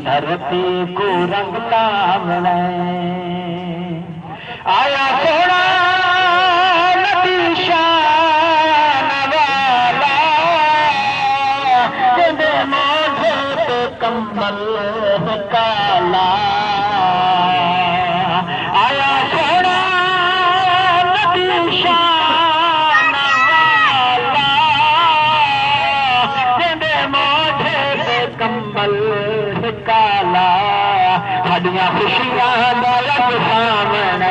धरती को रंग लावने आया सोना नबी शान वाला जिंदे मोढ़े पे कंबल काला आया सोना नबी शान वाला जिंदे मोढ़े पे कंबल काला हड्डियां खुशियां दौलत सामने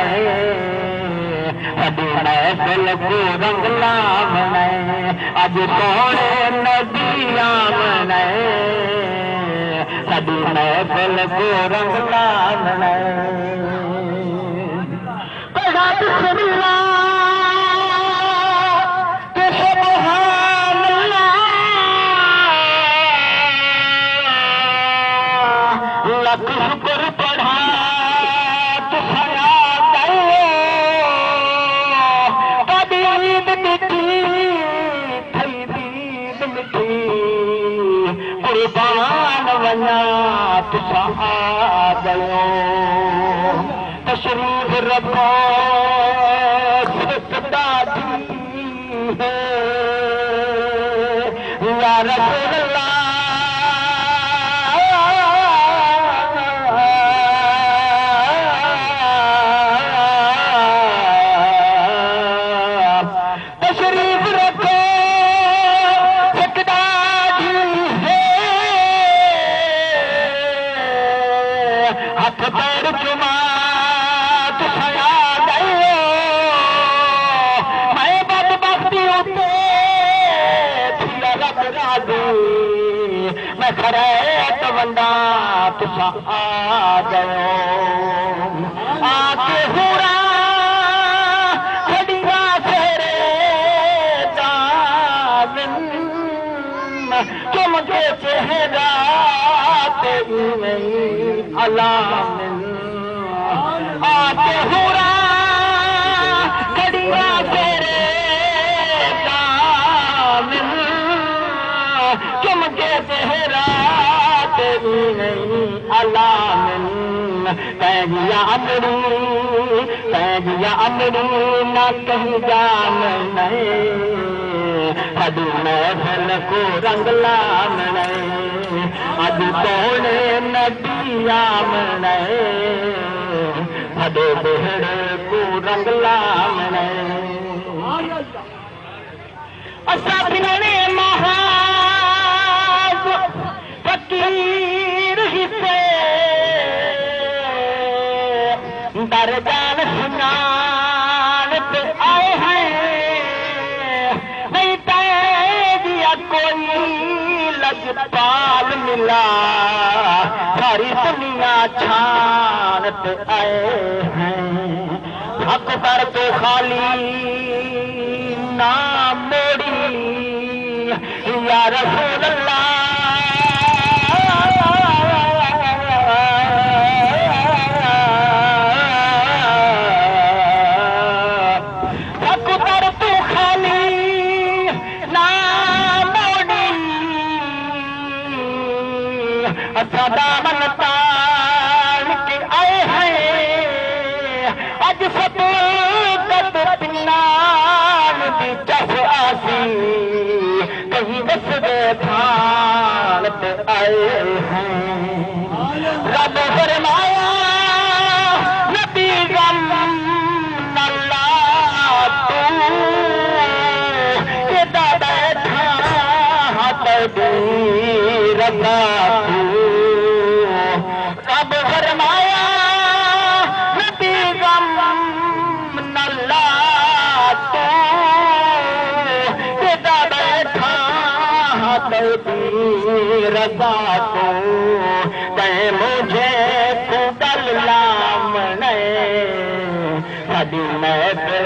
हड्डी महफिल को रंग लावने अज सोने नबी आमने हड्डी महफिल को रंग लावने पढ़ा बिस्मिल्लाह के सुभान अल्लाह लख शुक्र पढ़ा तो सया गए कभी ईद मिठी थई दीद मिठी कुर्बान वञा तुसां आ गयो तशरीफ रखो सदा दी है या रसूल अल्लाह हाथ पैर चुमा तुसां गए मैं बदबख्ती उते थिया रब राज़ी मैं खरैत वंडा तुसां आ गयो आके हुरा खड़िया फेरे दामिन चुमके चेहरा अलामिन आके हुरा खड़िया फेरे दामिन चुमके चेहरा तेरी नहीं अलामिन तैगिया अमरी ना कहीं जान नहीं हड्डी महफिल को रंग लावने अज सोने नबी आमने हडे बेहड़े को रंग लावने असा बिने महाज फकीर हिस्से दरजान सुनान पे आए हैं नहीं तैगिया कोई लजपाल मिला सारी दुनिया छान पे आए हैं हक पर तो खाली ना मोड़ी या रसूल अल्लाह दामन तान के आए हैं अज सब कद पिनान दी चस आसी कहीं बस दे थान पे आए हैं रब फरमाया नबी गम अल्लाह तू के दादा था हाथ दी रजा रजा को ते मुझे खुदल लामने हड्डी महफिल